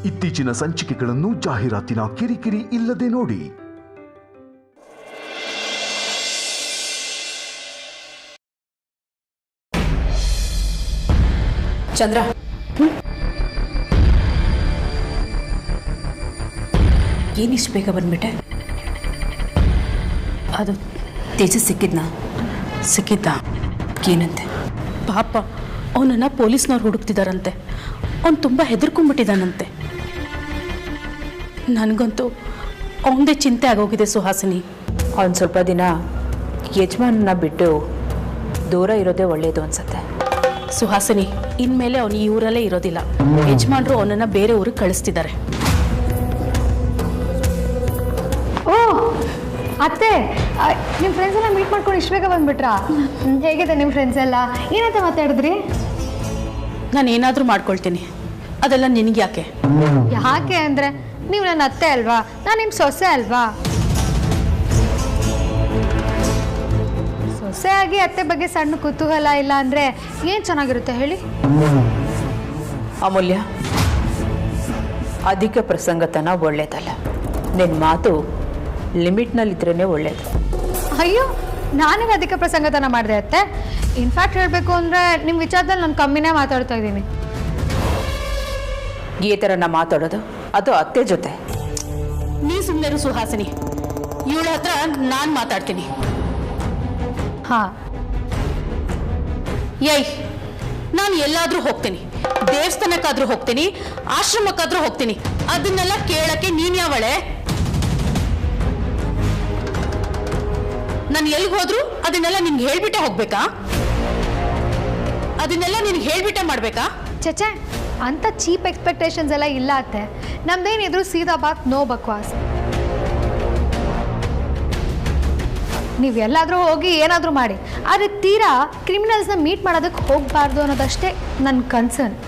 ಇತ್ತೀಚಿನ ಸಂಚಿಕೆಗಳನ್ನು ಜಾಹೀರಾತಿನ ಕಿರಿಕಿರಿ ಇಲ್ಲದೆ ನೋಡಿ. ಚಂದ್ರ, ಏನಿಷ್ಟು ಬೇಗ ಬಂದ್ಬಿಟ್ಟೆ? ಅದು ತೇಜಸ್ ಸಿಕ್ಕಿದ್ದ ಏನಂತೆ? ಪಾಪ, ಅವನನ್ನು ಪೊಲೀಸ್ನವ್ರು ಹುಡುಕ್ತಿದ್ದಾರಂತೆ. ಅವನು ತುಂಬ ಹೆದರ್ಕೊಂಡ್ಬಿಟ್ಟಿದ್ದಾನಂತೆ. ನನಗಂತೂ ಅವನದೇ ಚಿಂತೆ ಆಗೋಗಿದೆ ಸುಹಾಸಿನಿ. ಅವನು ಸ್ವಲ್ಪ ದಿನ ಯಜಮಾನನ್ನ ಬಿಟ್ಟು ದೂರ ಇರೋದೇ ಒಳ್ಳೆಯದು ಅನ್ಸತ್ತೆ. ಸುಹಾಸಿನಿ, ಇನ್ಮೇಲೆ ಅವನು ಈ ಊರಲ್ಲೇ ಇರೋದಿಲ್ಲ. ಯಜಮಾನ್ರು ಅವನನ್ನು ಬೇರೆ ಊರಿಗೆ ಕಳಿಸ್ತಿದ್ದಾರೆ. ಓ ಅತ್ತೆ, ನಿಮ್ಮ ಫ್ರೆಂಡ್ಸ್ ಎಲ್ಲ ಮೀಟ್ ಮಾಡ್ಕೊಂಡು ಇಷ್ಟು ಬೇಗ ಬಂದ್ಬಿಟ್ರಾ? ಹೇಗಿದೆ ನಿಮ್ಮ ಫ್ರೆಂಡ್ಸ್ ಎಲ್ಲ? ಏನಂತ ಮಾತಾಡಿದ್ರಿ? ನಾನು ಏನಾದರೂ ಮಾಡ್ಕೊಳ್ತೀನಿ, ಅದೆಲ್ಲ ನಿನಗೆ ಯಾಕೆ? ಯಾಕೆ ಅಂದರೆ ನೀವು ನನ್ನ ಅತ್ತೆ ಅಲ್ವಾ, ನಾನು ನಿಮ್ಮ ಸೊಸೆ ಅಲ್ವಾ. ಸೊಸೆ ಆಗಿ ಅತ್ತೆ ಬಗ್ಗೆ ಸಣ್ಣ ಕುತೂಹಲ ಇಲ್ಲ ಅಂದರೆ ಏನು ಚೆನ್ನಾಗಿರುತ್ತೆ ಹೇಳಿ? ಅಮೂಲ್ಯ, ಅಧಿಕ ಪ್ರಸಂಗತನ ಒಳ್ಳೇದಲ್ಲ. ನಿನ್ನ ಮಾತು ಲಿಮಿಟ್ನಲ್ಲಿದ್ರೇ ಒಳ್ಳೇದು. ಅಯ್ಯೋ, ನಾನೇ ಅಧಿಕ ಪ್ರಸಂಗತನ ಮಾಡಿದೆ ಅತ್ತೆ. ಇನ್ಫ್ಯಾಕ್ಟ್ ಹೇಳಬೇಕು ಅಂದರೆ ನಿಮ್ಮ ವಿಚಾರದಲ್ಲಿ ನಾನು ಕಮ್ಮಿನೇ ಮಾತಾಡ್ತಾ ಇದ್ದೀನಿ. ಈ ಥರನ ಮಾತಾಡೋದು ಅದು ಅತ್ತೆ ಜೊತೆ. ನೀ ಸುಮ್ಮನೆ ಸುಹಾಸಿನಿ, ಇವಳ ಹತ್ರ ನಾನು ಮಾತಾಡ್ತೀನಿ. ಹಾಂ, ಏಯ್, ನಾನು ಎಲ್ಲಾದರೂ ಹೋಗ್ತೀನಿ, ದೇವಸ್ಥಾನಕ್ಕಾದ್ರೂ ಹೋಗ್ತೀನಿ, ಆಶ್ರಮಕ್ಕಾದ್ರೂ ಹೋಗ್ತೀನಿ. ಅದನ್ನೆಲ್ಲ ಕೇಳಕ್ಕೆ ನೀನ್ ಯಾವಳೆ? ನಾನು ಎಲ್ಲಿಗೆ ಹೋದ್ರು ಅದನ್ನೆಲ್ಲ ನಿನ್ಗೆ ಹೇಳ್ಬಿಟ್ಟೆ ಹೋಗ್ಬೇಕಾ? ಅದನ್ನೆಲ್ಲ ನಿನ್ಗೆ ಹೇಳ್ಬಿಟ್ಟೆ ಮಾಡ್ಬೇಕಾ? ಚಚೆ, ಅಂಥ ಚೀಪ್ ಎಕ್ಸ್ಪೆಕ್ಟೇಷನ್ಸ್ ಎಲ್ಲ ಇಲ್ಲ ಅತ್ತೆ. ನಮ್ದೇನಿದ್ರು ಸೀದಾ ಬಾತ್, ನೋ ಬಕ್ವಾಸ್. ನೀವು ಎಲ್ಲಾದರೂ ಹೋಗಿ ಏನಾದರೂ ಮಾಡಿ, ಆದರೆ ತೀರಾ ಕ್ರಿಮಿನಲ್ಸ್ನ ಮೀಟ್ ಮಾಡೋದಕ್ಕೆ ಹೋಗಬಾರ್ದು ಅನ್ನೋದಷ್ಟೇ ನನ್ನ ಕನ್ಸರ್ನ್.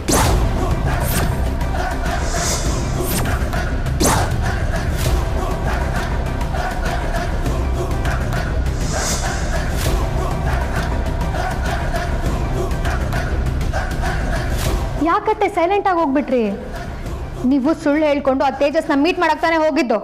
ಯಾಕತ್ತೆ ಸೈಲೆಂಟಾಗಿ ಹೋಗ್ಬಿಟ್ರಿ? ನೀವು ಸುಳ್ಳು ಹೇಳ್ಕೊಂಡು ಆ ತೇಜಸ್ನ ಮೀಟ್ ಮಾಡಕ್ ತಾನೇ ಹೋಗಿದ್ದು.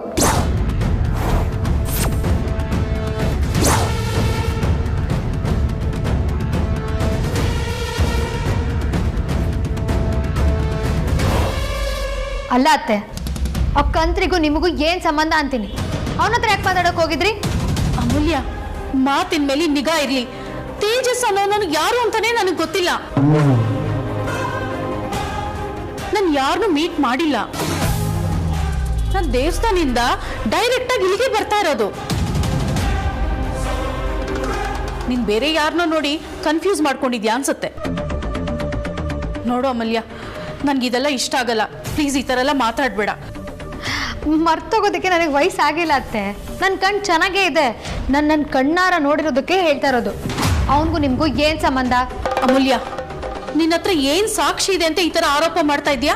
ಅಲ್ಲ ಅತ್ತೆ, ಆ ಕಂತ್ರಿಗೂ ನಿಮಗೂ ಏನು ಸಂಬಂಧ ಅಂತೀನಿ. ಅವನ ಹತ್ರ ಯಾಕೆ ಮಾತಾಡೋಕೆ ಹೋಗಿದ್ರಿ? ಅಮೂಲ್ಯ, ಮಾತಿನ ಮೇಲೆ ನಿಗಾ ಇರಲಿ. ತೇಜಸ್ ಅನ್ನೋ ನನಗೆ ಯಾರು ಅಂತಾನೆ ನನಗೆ ಗೊತ್ತಿಲ್ಲ. ನಾನು ಯಾರನ್ನೂ ಮೀಟ್ ಮಾಡಿಲ್ಲ. ನಾನು ದೇವಸ್ಥಾನದಿಂದ ಡೈರೆಕ್ಟಾಗಿ ಇಲ್ಲಿಗೆ ಬರ್ತಾ ಇರೋದು. ನೀನು ಬೇರೆ ಯಾರನ್ನೋ ನೋಡಿ ಕನ್ಫ್ಯೂಸ್ ಮಾಡ್ಕೊಂಡಿದ್ಯಾ ಅನ್ಸುತ್ತೆ. ನೋಡು ಅಮೂಲ್ಯ, ನನಗಿದೆಲ್ಲ ಇಷ್ಟ ಆಗಲ್ಲ. ಪ್ಲೀಸ್ ಈ ಥರ ಎಲ್ಲ ಮಾತಾಡಬೇಡ. ಮರ್ತೋಗೋದಕ್ಕೆ ನನಗೆ ವಯಸ್ಸಾಗಿಲ್ಲ ಅತ್ತೆ. ನನ್ನ ಕಣ್ಣು ಚೆನ್ನಾಗೇ ಇದೆ. ನನ್ನ ಕಣ್ಣಾರ ನೋಡಿರೋದಕ್ಕೆ ಹೇಳ್ತಾ ಇರೋದು. ಅವನಿಗೂ ನಿಮಗೂ ಏನು ಸಂಬಂಧ? ಅಮೂಲ್ಯ, ನಿನ್ನ ಹತ್ರ ಏನು ಸಾಕ್ಷಿ ಇದೆ ಅಂತ ಈ ಥರ ಆರೋಪ ಮಾಡ್ತಾ ಇದೆಯಾ?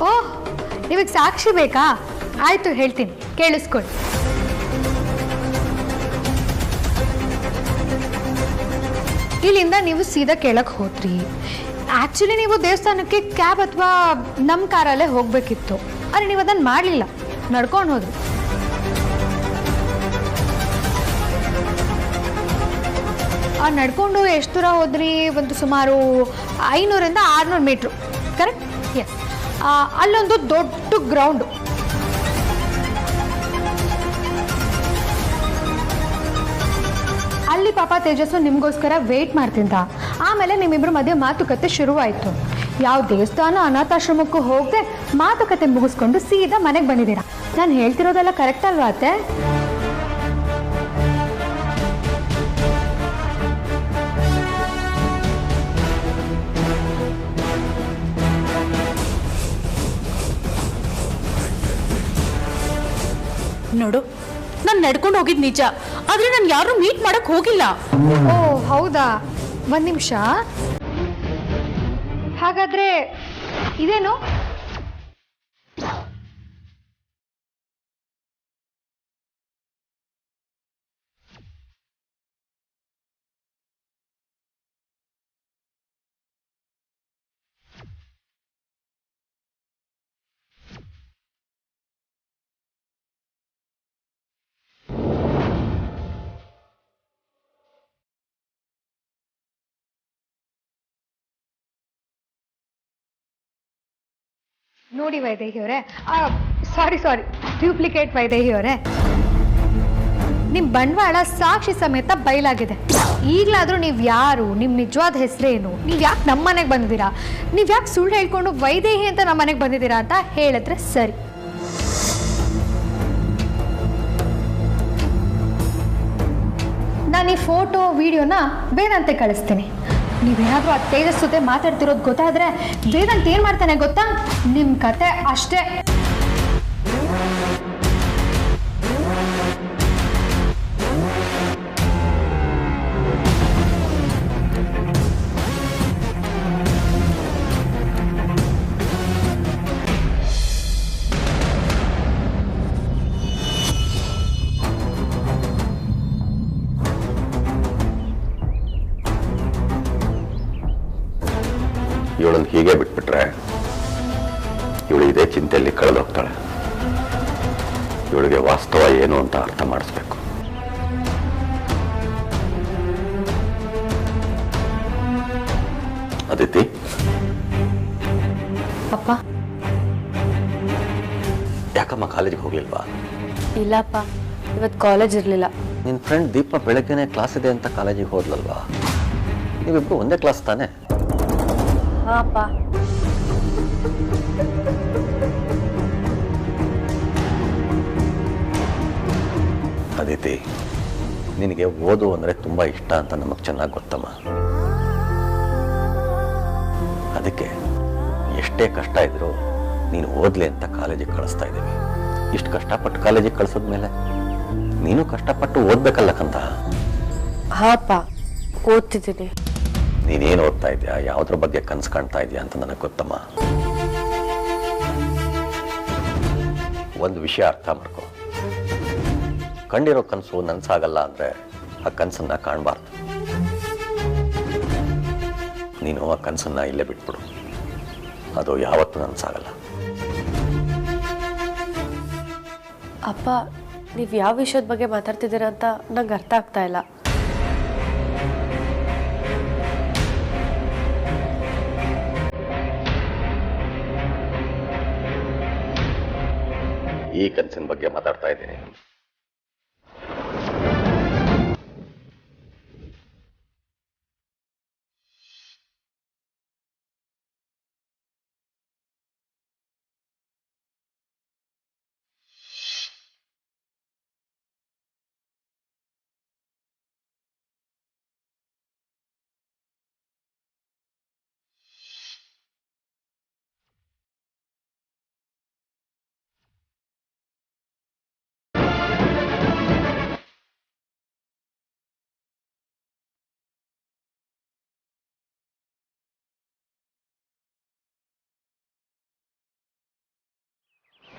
ಓಹ್, ನಿಮಗೆ ಸಾಕ್ಷಿ ಬೇಕಾ? ಆಯಿತು, ಹೇಳ್ತೀನಿ, ಕೇಳಿಸ್ಕೊಳ್ಳಿ. ಇಲ್ಲಿಂದ ನೀವು ಸೀದಾ ಕೇಳಕ್ಕೆ ಹೋದ್ರಿ. ಆ್ಯಕ್ಚುಲಿ ನೀವು ದೇವಸ್ಥಾನಕ್ಕೆ ಕ್ಯಾಬ್ ಅಥವಾ ನಮ್ಮ ಕಾರಲ್ಲೇ ಹೋಗಬೇಕಿತ್ತು. ಆದರೆ ನೀವು ಅದನ್ನು ಮಾಡಲಿಲ್ಲ, ನಡ್ಕೊಂಡು ಹೋದ್ರಿ. ನಡ್ಕೊಂಡು ಎಷ್ಟು ದೂರ ಹೋದ್ರಿ? ಒಂದು ಸುಮಾರು 500ರಿಂದ 600 ಮೀಟ್ರು, ಕರೆಕ್ಟ್? ಎಸ್. ಅಲ್ಲೊಂದು ದೊಡ್ಡ ಗ್ರೌಂಡು. ಅಲ್ಲಿ ಪಾಪ ತೇಜಸ್ಸು ನಿಮಗೋಸ್ಕರ ವೆಯ್ಟ್ ಮಾಡ್ತಿದ್ದ. ಆಮೇಲೆ ನಿಮ್ಮಿಬ್ಬರ ಮಧ್ಯೆ ಮಾತುಕತೆ ಶುರುವಾಯಿತು. ಯಾವ ದೇವಸ್ಥಾನ ಅನಾಥಾಶ್ರಮಕ್ಕೂ ಹೋಗದೆ ಮಾತುಕತೆ ಮುಗಿಸ್ಕೊಂಡು ಸೀದಾ ಮನೆಗೆ ಬಂದಿದ್ದೀರಾ. ನಾನು ಹೇಳ್ತಿರೋದೆಲ್ಲ ಕರೆಕ್ಟ್ ಅಲ್ವಾ ಅತ್ತೆ? ನೋಡು, ನಾನು ನಡ್ಕೊಂಡು ಹೋಗಿದ್ದು ನಿಜ, ಆದರೆ ನಾನು ಯಾರು ಮೀಟ್ ಮಾಡಕ್ಕೆ ಹೋಗಿಲ್ಲ. ಓ ಹೌದಾ? ಒಂದು ನಿಮಿಷ. ಹಾಗಾದ್ರೆ ಇದೇನು? ನೋಡಿ ವೈದೇಹಿ ಅವರೇ, ಸಾರಿ ಡ್ಯೂಪ್ಲಿಕೇಟ್ ವೈದೇಹಿ ಅವರೇ, ನಿಮ್ಮ ಬಂಡವಾಳ ಸಾಕ್ಷಿ ಸಮೇತ ಬಯಲಾಗಿದೆ. ಈಗಲಾದರೂ ನೀವು ಯಾರು, ನಿಮ್ಮ ನಿಜವಾದ ಹೆಸರೇನು, ನೀವು ಯಾಕೆ ನಮ್ಮ ಮನೆಗೆ ಬಂದಿದ್ದೀರಾ, ನೀವು ಯಾಕೆ ಸುಳ್ಳು ಹೇಳ್ಕೊಂಡು ವೈದೇಹಿ ಅಂತ ನಮ್ಮ ಮನೆಗೆ ಬಂದಿದ್ದೀರಾ ಅಂತ ಹೇಳಿದ್ರೆ ಸರಿ. ನಾನು ಈ ಫೋಟೋ ವಿಡಿಯೋನ ವೇದಾಂತೆ ಕಳಿಸ್ತೀನಿ. ನೀವೇನಾದರೂ ಆ ತೇಜಸ್ ಜೊತೆ ಮಾತಾಡ್ತಿರೋದು ಗೊತ್ತಾದರೆ ವೇದಾಂತ್ ಏನು ಮಾಡ್ತಾನೆ ಗೊತ್ತಾ, ನಿಮ್ಮ ಕತೆ ಅಷ್ಟೇ. ಇವಳನ್ನು ಹೀಗೆ ಬಿಟ್ಬಿಟ್ರೆ ಇವಳು ಇದೇ ಚಿಂತೆಯಲ್ಲಿ ಕಳೆದೋಗ್ತಾಳೆ. ಇವಳಿಗೆ ವಾಸ್ತವ ಏನು ಅಂತ ಅರ್ಥ ಮಾಡಿಸ್ಬೇಕು. ಅದಿತಿ, ಅಪ್ಪ. ಯಾಕಮ್ಮ ಕಾಲೇಜಿಗೆ ಹೋಗ್ಲಿಲ್ವಾ? ಇಲ್ಲಪ್ಪ, ಇವತ್ತು ಕಾಲೇಜ್ ಇರಲಿಲ್ಲ. ನಿನ್ನ ಫ್ರೆಂಡ್ ದೀಪ ಬೆಳಗ್ಗೆನೆ ಕ್ಲಾಸ್ ಇದೆ ಅಂತ ಕಾಲೇಜಿಗೆ ಹೋದ್ಲಲ್ವಾ? ನೀವಿಬ್ರು ಒಂದೇ ಕ್ಲಾಸ್ ತಾನೆ? ಹಾಂ ಅಪ್ಪ. ಅದಿತಿ, ನಿನಗೆ ಓದು ಅಂದರೆ ತುಂಬ ಇಷ್ಟ ಅಂತ ನಮಗೆ ಚೆನ್ನಾಗಿ ಗೊತ್ತಮ್ಮ. ಅದಕ್ಕೆ ಎಷ್ಟೇ ಕಷ್ಟ ಇದ್ರೂ ನೀನು ಓದ್ಲಿ ಅಂತ ಕಾಲೇಜಿಗೆ ಕಳಿಸ್ತಾ ಇದ್ದೀವಿ. ಇಷ್ಟು ಕಷ್ಟಪಟ್ಟು ಕಾಲೇಜಿಗೆ ಕಳಿಸಿದ್ಮೇಲೆ ನೀನು ಕಷ್ಟಪಟ್ಟು ಓದ್ಬೇಕಲ್ಲ ಕಂದ. ಹಾಂ ಅಪ್ಪ, ಓದ್ತಿದ್ದೀನಿ. ನೀನೇನು ಓದ್ತಾ ಇದೆಯಾ, ಯಾವುದ್ರ ಬಗ್ಗೆ ಕನಸು ಕಾಣ್ತಾ ಇದೆಯಾ ಅಂತ ನನಗೆ ಗೊತ್ತಮ್ಮ. ಒಂದು ವಿಷಯ ಅರ್ಥ ಮಾಡ್ಕೊ, ಕಂಡಿರೋ ಕನಸು ನನಸಾಗಲ್ಲ ಅಂದರೆ ಆ ಕನಸನ್ನ ಕಾಣಬಾರ್ದು. ನೀನು ಆ ಕನಸನ್ನ ಇಲ್ಲೇ ಬಿಟ್ಬಿಡು, ಅದು ಯಾವತ್ತೂ ನನಸಾಗಲ್ಲ. ಅಪ್ಪ, ನೀವು ಯಾವ ವಿಷಯದ ಬಗ್ಗೆ ಮಾತಾಡ್ತಿದ್ದೀರಾ ಅಂತ ನಂಗೆ ಅರ್ಥ ಆಗ್ತಾ ಇಲ್ಲ. ಈ ಕನಸಿನ ಬಗ್ಗೆ ಮಾತಾಡ್ತಾ ಇದ್ದೀನಿ.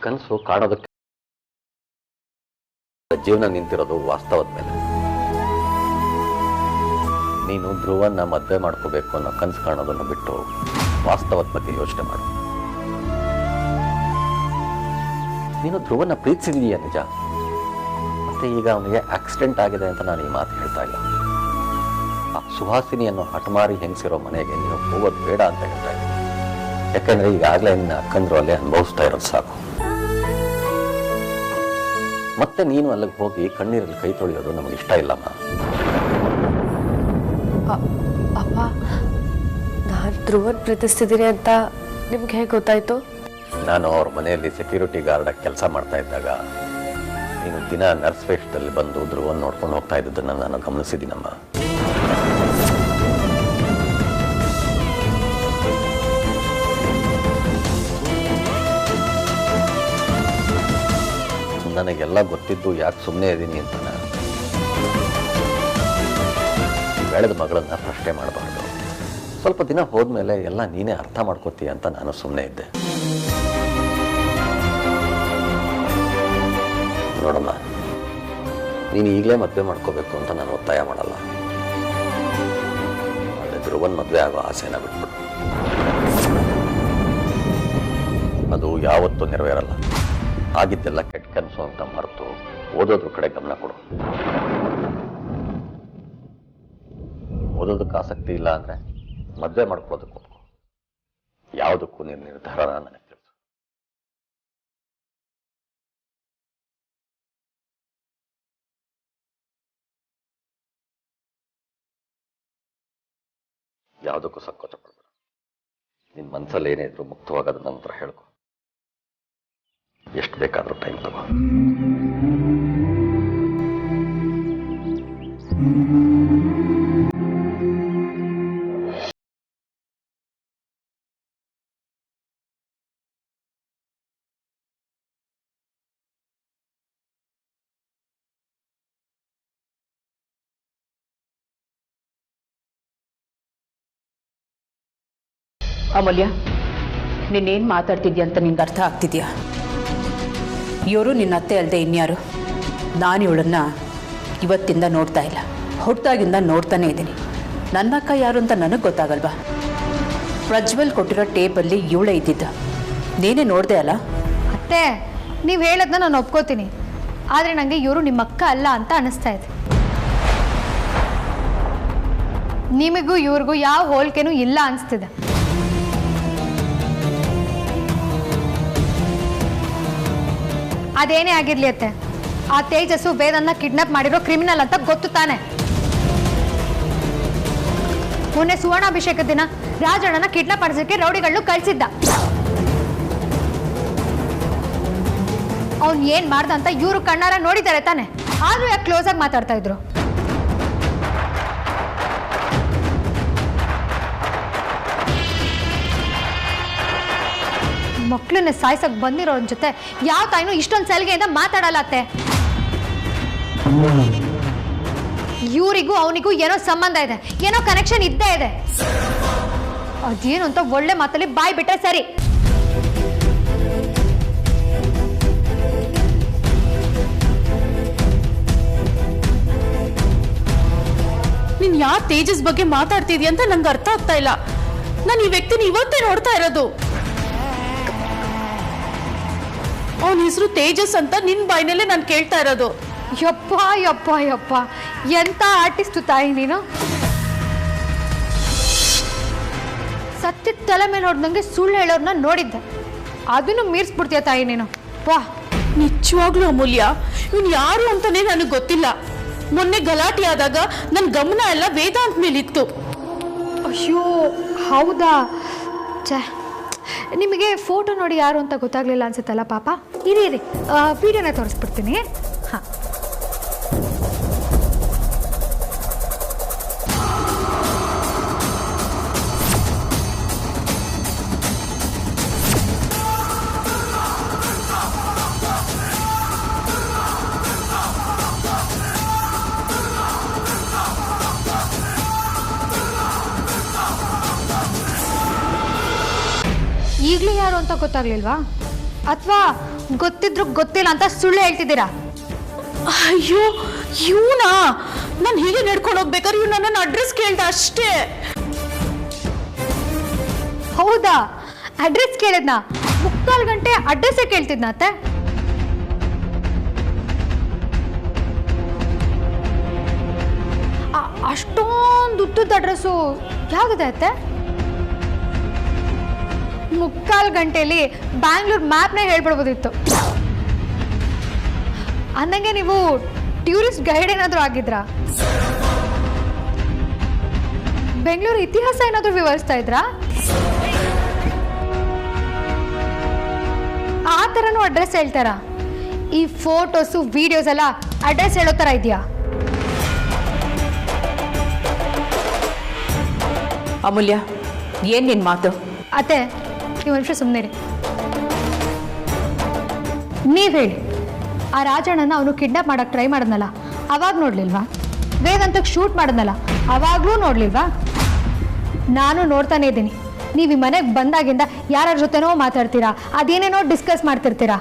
ಕನಸು ಕಾಣೋದಕ್ಕೆ ಜೀವನ ನಿಂತಿರೋದು ವಾಸ್ತವದ ಮೇಲೆ. ನೀನು ಧ್ರುವನ್ನ ಮದುವೆ ಮಾಡ್ಕೋಬೇಕು ಅನ್ನೋ ಕನಸು ಕಾಣೋದನ್ನು ಬಿಟ್ಟು ವಾಸ್ತವದ ಬಗ್ಗೆ ಯೋಚನೆ ಮಾಡು. ನೀನು ಧ್ರುವನ್ನ ಪ್ರೀತಿಸಿದೀಯ ನಿಜ, ಮತ್ತೆ ಈಗ ಅವನಿಗೆ ಆಕ್ಸಿಡೆಂಟ್ ಆಗಿದೆ ಅಂತ ನಾನು ಈ ಮಾತು ಹೇಳ್ತಾ ಇಲ್ಲ. ಆ ಸುಹಾಸಿನಿಯನ್ನು ಹಠಮಾರಿ ಹೆಂಗಸಿರೋ ಮನೆಗೆ ನೀನು ಹೋಗೋದು ಬೇಡ ಅಂತ ಹೇಳ್ತಾ ಇದ್ದೀನಿ. ಯಾಕಂದ್ರೆ ಈಗಾಗಲೇ ನಿನ್ನ ಅಕ್ಕಂದ್ರು ಅಲ್ಲೇ ಅನುಭವಿಸ್ತಾ ಇರೋದು ಸಾಕು. ಮತ್ತೆ ನೀನು ಅಲ್ಲಿಗೆ ಹೋಗಿ ಕಣ್ಣೀರಲ್ಲಿ ಕೈ ತೊಳೆಯೋದು ನಮಗೆ ಇಷ್ಟ ಇಲ್ಲಮ್ಮ. ಅಪ್ಪ, ನಾನು ಧ್ರುವನ್ ಪ್ರೀತಿಸ್ತಿದ್ದೀನಿ ಅಂತ ನಿಮ್ಗೆ ಹೇಗೆ ಗೊತ್ತಾಯ್ತು? ನಾನು ಅವ್ರ ಮನೆಯಲ್ಲಿ ಸೆಕ್ಯೂರಿಟಿ ಗಾರ್ಡಾಗಿ ಕೆಲಸ ಮಾಡ್ತಾ ಇದ್ದಾಗ ನೀನು ದಿನ ನರ್ಸ್ ವೇಷದಲ್ಲಿ ಬಂದು ಧ್ರುವನ್ ನೋಡ್ಕೊಂಡು ಹೋಗ್ತಾ ಇದ್ದದನ್ನು ನಾನು ಗಮನಿಸಿದ್ದೀನಮ್ಮ. ನನಗೆಲ್ಲ ಗೊತ್ತಿದ್ದು ಯಾಕೆ ಸುಮ್ಮನೆ ಇದ್ದೀನಿ ಅಂತ ಬೆಳೆದ ಮಗಳನ್ನ ಪ್ರಶ್ನೆ ಮಾಡಬಾರ್ದು. ಸ್ವಲ್ಪ ದಿನ ಹೋದ್ಮೇಲೆ ಎಲ್ಲ ನೀನೇ ಅರ್ಥ ಮಾಡ್ಕೋತೀಯ ಅಂತ ನಾನು ಸುಮ್ಮನೆ ಇದ್ದೆ. ನೋಡಮ್ಮ, ನೀನು ಈಗಲೇ ಮದುವೆ ಮಾಡ್ಕೋಬೇಕು ಅಂತ ನಾನು ಒತ್ತಾಯ ಮಾಡಲ್ಲ. ಒಳ್ಳೆ ಧ್ರುವನ್ ಮದುವೆ ಆಗೋ ಆಸೆನ ಬಿಟ್ಬಿಡು, ಅದು ಯಾವತ್ತೂ ನೆರವೇರಲ್ಲ. ಆಗಿದ್ದೆಲ್ಲ ಕೆಟ್ಟ ಕನಸು ಅಂತ ಮರೆತು ಓದೋದ್ರ ಕಡೆ ಗಮನ ಕೊಡು. ಓದೋದಕ್ಕೆ ಆಸಕ್ತಿ ಇಲ್ಲ ಅಂದ್ರೆ ಮದುವೆ ಮಾಡ್ಕೊಳ್ಳೋದಕ್ಕೆ ಯಾವುದಕ್ಕೂ ನಿರ್ಧಾರ ನನಗೆ ಯಾವುದಕ್ಕೂ ಸಂಕೋಚ ಪಡಬೇಡ. ನಿನ್ನ ಮನಸ್ಸಲ್ಲಿ ಏನೇ ಇದ್ರು ಮುಕ್ತವಾಗದ ನಂತರ ಹೇಳ್ಕೊ. ಎಷ್ಟು ಬೇಕಾದರೂ ಟೈಮ್ ತಗೋ. ಅಮೂಲ್ಯ, ನೀನೇನು ಮಾತಾಡ್ತಿದ್ಯಾ ಅಂತ ನಿಂಗೆ ಅರ್ಥ ಆಗ್ತಿದ್ಯಾ? ಇವರು ನಿನ್ನ ಅತ್ತೆ ಅಲ್ಲದೆ ಇನ್ಯಾರು? ನಾನು ಇವಳನ್ನ ಇವತ್ತಿಂದ ನೋಡ್ತಾ ಇಲ್ಲ, ಹುಟ್ಟಾಗಿಂದ ನೋಡ್ತಾನೆ ಇದ್ದೀನಿ. ನನ್ನ ಅಕ್ಕ ಯಾರು ಅಂತ ನನಗೆ ಗೊತ್ತಾಗಲ್ವಾ? ಪ್ರಜ್ವಲ್ ಕೊಟ್ಟಿರೋ ಟೇಪಲ್ಲಿ ಇವಳೇ ಇದ್ದಿದ್ದ, ನೀನೇ ನೋಡಿದೆ ಅಲ್ಲ? ಅತ್ತೆ, ನೀವು ಹೇಳೋದನ್ನ ನಾನು ಒಪ್ಕೋತೀನಿ, ಆದರೆ ನನಗೆ ಇವರು ನಿಮ್ಮ ಅಕ್ಕ ಅಲ್ಲ ಅಂತ ಅನಿಸ್ತಾ ಇದೆ. ನಿಮಗೂ ಇವ್ರಿಗೂ ಯಾವ ಹೋಲಿಕೆನೂ ಇಲ್ಲ ಅನಿಸ್ತಿದೆ. ಅದೇನೇ ಆಗಿರ್ಲಿ ಅತ್ತೆ, ಆ ತೇಜಸ್ಸು ವೇದನ್ನ ಕಿಡ್ನಾಪ್ ಮಾಡಿರೋ ಕ್ರಿಮಿನಲ್ ಅಂತ ಗೊತ್ತು ತಾನೆ. ಮೊನ್ನೆ ಸುವರ್ಣಾಭಿಷೇಕದ ದಿನ ರಾಜಣ್ಣನ ಕಿಡ್ನಾಪ್ ಮಾಡಿಸೋಕೆ ರೌಡಿಗಳನ್ನು ಕಳಿಸಿದ್ದ. ಅವ್ನು ಏನ್ ಮಾಡ್ದ ಅಂತ ಇವರು ಕಣ್ಣಾರ ನೋಡಿದ್ದಾರೆ ತಾನೆ, ಆದ್ರೂ ಯಾಕೆ ಕ್ಲೋಸ್ ಆಗಿ ಮಾತಾಡ್ತಾ ಇದ್ರು? ಮಕ್ಕಳನ್ನ ಸಾಯ್ಸಕ್ ಬಂದಿರೋರ ಜೊತೆ ಯಾವ ತಾಯಿನೂ ಇಷ್ಟೊಂದು ಸಲಿಗೆಯಿಂದ ಮಾತಾಡಲ್ಲ ಅತ್ತೆ. ಇವರಿಗೂ ಅವನಿಗೂ ಏನೋ ಸಂಬಂಧ ಇದೆ, ಏನೋ ಕನೆಕ್ಷನ್ ಇದ್ದೇ ಇದೆ. ಅದೇನು ಅಂತ ಒಳ್ಳೆ ಮಾತಲ್ಲಿ ಬಾಯ್ ಬಿಟ್ರೆ ಸರಿ. ನೀನ್ ಯಾವ ತೇಜಸ್ ಬಗ್ಗೆ ಮಾತಾಡ್ತಿದ್ಯಾ ಅಂತ ನಂಗೆ ಅರ್ಥ ಆಗ್ತಾ ಇಲ್ಲ. ನಾನು ಈ ವ್ಯಕ್ತಿನ ಇವತ್ತೇ ನೋಡ್ತಾ ಇರೋದು. ಅವನ ಹೆಸರು ತೇಜಸ್ ಅಂತ ನಿನ್ ಬಾಯಿನಲ್ಲೇ ನಾನು ಕೇಳ್ತಾ ಇರೋದು. ಯಪ್ಪ ಯಪ್ಪ ಯಪ್ಪ, ಎಂತ ಆರ್ಟಿಸ್ಟು ತಾಯಿ ನೀನು. ಸತ್ಯದ ತಲೆ ಮೇಲೆ ನೋಡ್ದಂಗೆ ಸುಳ್ಳು ಹೇಳೋರ್ನ ನೋಡಿದ್ದೆ, ಅದನ್ನು ಮೀರಿಸ್ಬಿಡ್ತೀಯ ತಾಯಿ ನೀನು. ವಾ, ನಿಜವಾಗ್ಲೂ ಅಮೂಲ್ಯ, ಇವನು ಯಾರು ಅಂತಾನೆ ನನಗೆ ಗೊತ್ತಿಲ್ಲ. ಮೊನ್ನೆ ಗಲಾಟೆ ಆದಾಗ ನನ್ನ ಗಮನ ಎಲ್ಲ ವೇದಾಂತ್ ಮೇಲಿತ್ತು. ಅಯ್ಯೋ ಹೌದಾ? ಛೇ, ನಿಮಗೆ ಫೋಟೋ ನೋಡಿ ಯಾರು ಅಂತ ಗೊತ್ತಾಗ್ಲಿಲ್ಲ ಅನ್ಸುತ್ತಲ್ಲ ಪಾಪ. ಇರಿ ವಿಡಿಯೋನ ತೋರಿಸ್ಬಿಡ್ತೀನಿ. ಹಾಂ, ಈಗಲೂ ಯಾರು ಅಂತ ಗೊತ್ತಾಗ್ಲಿಲ್ವಾ? ಅಥವಾ ಗೊತ್ತಿದ್ರು ಗೊತ್ತಿಲ್ಲ ಅಂತ ಸುಳ್ಳು ಹೇಳ್ತಿದ್ದೀರಾ? ಅಯ್ಯೋ, ಇವನಾ? ನಾನು ಹೀಗೆ ನಡ್ಕೊಂಡು ಹೋಗ್ಬೇಕಾದ್ರೆ ಇವ್ನು ನನ್ನ ಅಡ್ರೆಸ್ ಕೇಳ್ದ ಅಷ್ಟೇ. ಹೌದಾ? ಅಡ್ರೆಸ್ ಕೇಳಿದ್ನಾ? 3 ಗಂಟೆ ಅಡ್ರೆಸ್ಸೇ ಕೇಳ್ತಿದ್ನತ್ತೆ. ಅಷ್ಟೊಂದು ಉದ್ದದ ಅಡ್ರೆಸ್ಸು ಯಾವುದಿದೆ ಅತ್ತೆ? 3 ಗಂಟೆಯಲ್ಲಿ ಬ್ಯಾಂಗ್ಳೂರ್ ಮ್ಯಾಪ್ನೇ ಹೇಳ್ಬಿಡ್ಬೋದಿತ್ತು. ಅಂದಂಗೆ ನೀವು ಟೂರಿಸ್ಟ್ ಗೈಡ್ ಏನಾದರೂ ಆಗಿದ್ರಾ? ಬೆಂಗಳೂರು ಇತಿಹಾಸ ಏನಾದರೂ ವಿವರಿಸ್ತಾ ಇದ್ರಾ? ಆ ಥರನೂ ಅಡ್ರೆಸ್ ಹೇಳ್ತಾರಾ? ಈ ಫೋಟೋಸು ವಿಡಿಯೋಸ್ ಎಲ್ಲ ಅಡ್ರೆಸ್ ಹೇಳೋ ಥರ ಇದೆಯಾ? ಅಮೂಲ್ಯ, ಏನು ನಿನ್ನ ಮಾತು? ಅತ್ತೆ, ನೀವು ನಿಮಿಷ ಸುಮ್ಮನೆ ರೀ. ನೀವು ಹೇಳಿ, ಆ ರಾಜಣ್ಣನ ಅವನು ಕಿಡ್ನಾಪ್ ಮಾಡಕ್ಕೆ ಟ್ರೈ ಮಾಡಿದ್ನಲ್ಲ, ಅವಾಗ ನೋಡ್ಲಿಲ್ವಾ? ವೇದಾಂತಕ್ಕೆ ಶೂಟ್ ಮಾಡಿದ್ನಲ್ಲ, ಅವಾಗಲೂ ನೋಡ್ಲಿಲ್ವಾ? ನಾನು ನೋಡ್ತಾನೆ ಇದ್ದೀನಿ. ನೀವು ಈ ಮನೆಗೆ ಬಂದಾಗಿಂದ ಯಾರ ಜೊತೆನೋ ಮಾತಾಡ್ತೀರಾ, ಅದೇನೇನೋ ಡಿಸ್ಕಸ್ ಮಾಡ್ತಿರ್ತೀರಾ.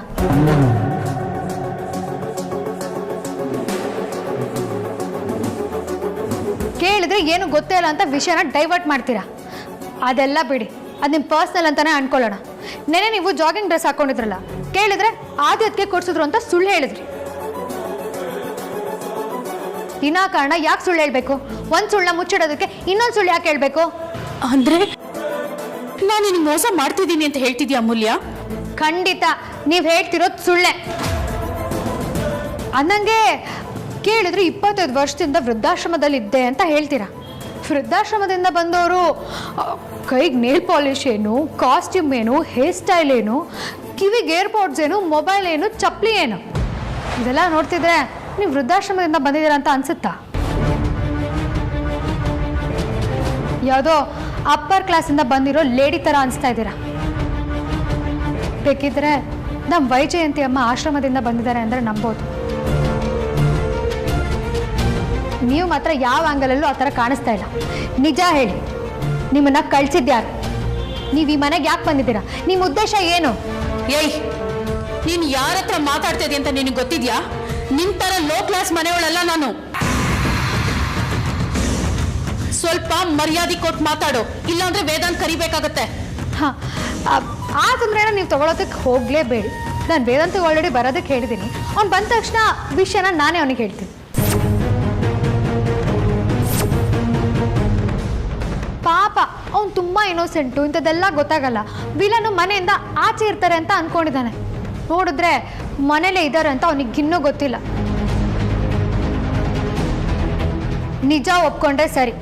ಕೇಳಿದ್ರೆ ಏನು ಗೊತ್ತೇ ಇಲ್ಲ ಅಂತ ವಿಷಯನ ಡೈವರ್ಟ್ ಮಾಡ್ತೀರಾ. ಅದೆಲ್ಲ ಬಿಡಿ, ಅದು ನಿಮ್ಮ ಪರ್ಸ್ನಲ್ ಅಂತಾನೆ ಅನ್ಕೊಳ್ಳೋಣ. ನೆನೆ ನೀವು ಜಾಗಿಂಗ್ ಡ್ರೆಸ್ ಹಾಕೊಂಡಿದ್ರಲ್ಲ, ಕೇಳಿದ್ರೆ ಆದ್ಯತ್ಗೆ ಕೊಡ್ಸಿದ್ರು ಅಂತ ಸುಳ್ಳು ಹೇಳಿದ್ರಿ. ವಿನಾಕಾರಣ ಯಾಕೆ ಸುಳ್ಳು ಹೇಳ್ಬೇಕು? ಒಂದು ಸುಳ್ಳನ್ನ ಮುಚ್ಚಿಡೋದಕ್ಕೆ ಇನ್ನೊಂದು ಸುಳ್ಳು ಯಾಕೆ ಹೇಳ್ಬೇಕು? ಅಂದ್ರೆ ನಾನು ನಿನಗೆ ಮೋಸ ಮಾಡ್ತಿದ್ದೀನಿ ಅಂತ ಹೇಳ್ತಿದ್ಯಾ ಅಮೂಲ್ಯ? ಖಂಡಿತ ನೀವು ಹೇಳ್ತಿರೋದು ಸುಳ್ಳೆ. ಅಂದಂಗೆ ಕೇಳಿದ್ರೆ 25 ವರ್ಷದಿಂದ ವೃದ್ಧಾಶ್ರಮದಲ್ಲಿ ಇದ್ದೆ ಅಂತ ಹೇಳ್ತೀರಾ. ವೃದ್ಧಾಶ್ರಮದಿಂದ ಬಂದವರು ಕೈಗೆ ನೇಲ್ ಪಾಲಿಶ್ ಏನು, ಕಾಸ್ಟ್ಯೂಮ್ ಏನು, ಹೇರ್ ಸ್ಟೈಲ್ ಏನು, ಕಿವಿಗೆ ಏರ್ಪೋರ್ಟ್ಸ್ ಏನು, ಮೊಬೈಲ್ ಏನು, ಚಪ್ಪಲಿ ಏನು, ಇದೆಲ್ಲ ನೋಡ್ತಿದ್ರೆ ನೀವು ವೃದ್ಧಾಶ್ರಮದಿಂದ ಬಂದಿದ್ದೀರಾ ಅಂತ ಅನ್ಸುತ್ತಾ? ಯಾವುದೋ ಅಪ್ಪರ್ ಕ್ಲಾಸಿಂದ ಬಂದಿರೋ ಲೇಡಿ ಥರ ಅನಿಸ್ತಾ ಇದ್ದೀರಾ. ಬೇಕಿದ್ರೆ ನಮ್ಮ ವೈಜಯಂತಿ ಅಮ್ಮ ಆಶ್ರಮದಿಂದ ಬಂದಿದ್ದಾರೆ ಅಂದರೆ ನಂಬೋದು. ನೀವು ಮಾತ್ರ ಯಾವ ಆಂಗಲಲ್ಲೂ ಆ ಥರ ಕಾಣಿಸ್ತಾ ಇಲ್ಲ. ನಿಜ ಹೇಳಿ, ನಿಮ್ಮನ್ನ ಕಳ್ಸಿದ್ಯಾರು? ನೀವು ಈ ಮನೆಗೆ ಯಾಕೆ ಬಂದಿದ್ದೀರಾ? ನಿಮ್ಮ ಉದ್ದೇಶ ಏನು? ಏಯ್, ನೀನು ಯಾರ ಹತ್ರ ಮಾತಾಡ್ತಾ ಇದೀಯ ಅಂತ ನಿನಗೆ ಗೊತ್ತಿದ್ಯಾ? ನಿನ್ ತರ ಲೋ ಕ್ಲಾಸ್ ಮನೆಯವಳಲ್ಲ ನಾನು. ಸ್ವಲ್ಪ ಮರ್ಯಾದೆ ಕೊಟ್ಟು ಮಾತಾಡು, ಇಲ್ಲಾಂದ್ರೆ ವೇದಾಂತ್ ಕರಿಬೇಕಾಗತ್ತೆ. ಹಾಂ, ಆ ತೊಂದರೆನ ನೀವು ತಗೊಳೋದಕ್ಕೆ ಹೋಗಲೇಬೇಡಿ. ನಾನು ವೇದಾಂತಿಗೆ ಆಲ್ರೆಡಿ ಬರೋದಕ್ಕೆ ಹೇಳಿದ್ದೀನಿ. ಅವ್ನು ಬಂದ ತಕ್ಷಣ ವಿಷಯನ ನಾನೇ ಅವನಿಗೆ ಹೇಳ್ತೀನಿ. ಪಾಪ ಅವ್ನು ತುಂಬ ಇನ್ನೋಸೆಂಟು, ಇಂಥದ್ದೆಲ್ಲ ಗೊತ್ತಾಗಲ್ಲ. ವಿಲನು ಮನೆಯಿಂದ ಆಚೆ ಇರ್ತಾರೆ ಅಂತ ಅಂದ್ಕೊಂಡಿದ್ದಾನೆ. ನೋಡಿದ್ರೆ ಮನೇಲೇ ಇದ್ದಾರೆ ಅಂತ ಅವನಿಗೆ ಇನ್ನೂ ಗೊತ್ತಿಲ್ಲ. ನಿಜ ಒಪ್ಕೊಂಡ್ರೆ ಸರಿ,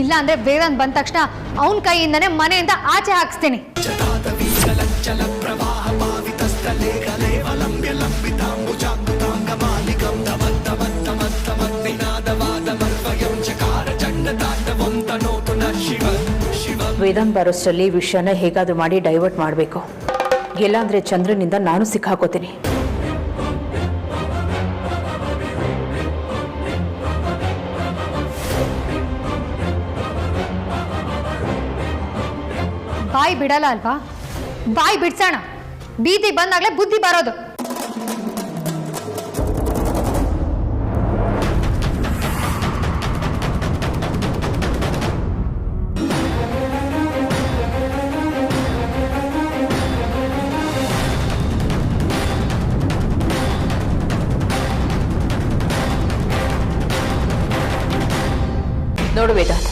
ಇಲ್ಲ ಅಂದರೆ ವೇದಾಂತ್ ಬಂದ ತಕ್ಷಣ ಅವನ ಕೈಯಿಂದನೇ ಮನೆಯಿಂದ ಆಚೆ ಹಾಕಿಸ್ತೀನಿ. ವೇದಾಂತ್ ಬರೋಷ್ಟರಲ್ಲಿ ವಿಷಯನ ಹೇಗಾದರೂ ಮಾಡಿ ಡೈವರ್ಟ್ ಮಾಡಬೇಕು. ಇಲ್ಲಾಂದರೆ ಚಂದ್ರನಿಂದ ನಾನು ಸಿಕ್ಕಾಕೋತೀನಿ. ಬಾಯಿ ಬಿಡಲ್ಲ ಅಲ್ವಾ? ಬಾಯಿ ಬಿಡ್ಸೋಣ. ಬೀದಿ ಬಂದಾಗಲೇ ಬುದ್ಧಿ ಬರೋದು. ನೋಡು ವೇದಾಂತ್,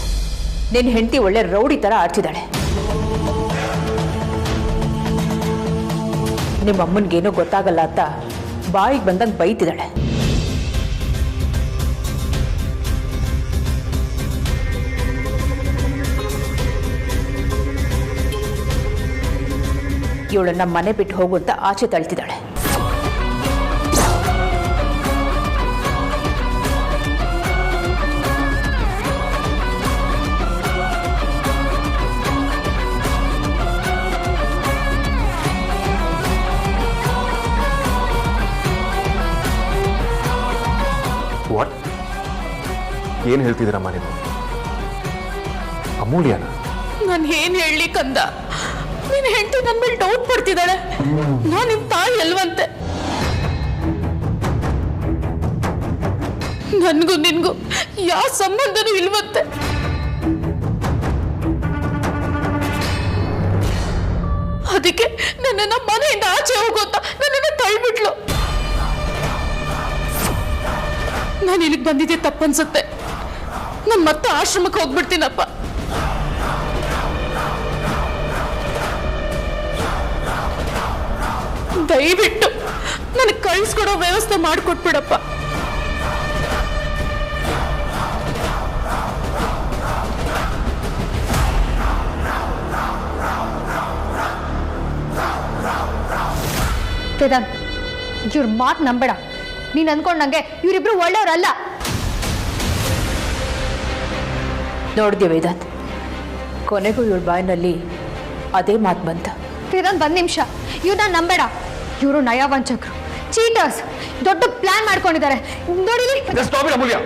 ನಿನ್ನ ಹೆಂಡತಿ ಒಳ್ಳೆ ರೌಡಿ ಥರ ಆಡ್ತಿದ್ದಾಳೆ. ನಿಮ್ಮ ಅಮ್ಮನಿಗೇನೂ ಗೊತ್ತಾಗಲ್ಲ ಅಂತ ಬಾಯಿಗೆ ಬಂದಂಗೆ ಬೈತಿದ್ದಾಳೆ. ಇವಳನ್ನ ಮನೆ ಬಿಟ್ಟು ಹೋಗು ಅಂತ ಆಚೆ ತಳ್ತಿದ್ದಾಳೆ. ವಾಟ್? ಏನು ಹೇಳ್ತಿದ್ದೀರಮ್ಮ ನೀವು? ಅಮೂಲ್ಯನ? ನಾನು ಏನ್ ಹೇಳಲಿ ಕಂದ, ನೀನ್ ಹೆಂಡತಿ ನನ್ನ ಮೇಲೆ ಡೌಟ್ ಪಡ್ತಿದ್ದಾಳೆ. ನಾನು ನಿಮ್ ತಾಯಿ ಅಲ್ವಂತೆ. ನನ್ಗೂ ನಿನ್ಗೂ ಯಾವ ಸಂಬಂಧನೂ ಇಲ್ವಂತೆ. ಅದಕ್ಕೆ ನನ್ನನ್ನ ಮನೆಯಿಂದ ಆಚೆ ಹೋಗೋತ ನನ್ನನ್ನ ತಳ್ಬಿಟ್ಲು. ನಾನು ಇಲ್ಲಿಗೆ ಬಂದಿದ್ದೆ ತಪ್ಪನ್ಸುತ್ತೆ. ನಾನು ಮತ್ತೆ ಆಶ್ರಮಕ್ಕೆ ಹೋಗ್ಬಿಡ್ತೀನಪ್ಪ. ದಯವಿಟ್ಟು ನನಗೆ ಕಳಿಸ್ಕೊಡೋ ವ್ಯವಸ್ಥೆ ಮಾಡಿಕೊಟ್ಬಿಡಪ್ಪ. ವೇದಾಂತ್, ಇವ್ರ ಮಾತು ನಂಬೇಡ. ನೀನು ಅಂದ್ಕೊಂಡಂಗೆ ಇವರಿಬ್ರು ಒಳ್ಳೆಯವರಲ್ಲ. ನೋಡಿದೆ ವೇದಾಂತ್, ಕೊನೆಗೂ ಇವಳ ಬಾಯಿನಲ್ಲಿ ಅದೇ ಮಾತು ಬಂತ. ವೇದಾಂತ್, ಒಂದು ನಿಮಿಷ, ಇವ್ರನ್ನ ನಂಬೇಡ. ಇವರು ನಯವಂಚಕರು, ಚೀಟರ್ಸ್, ದೊಡ್ಡ ಪ್ಲಾನ್ ಮಾಡ್ಕೊಂಡಿದ್ದಾರೆ. ನೋಡಿ ಅಮೂಲ್ಯ,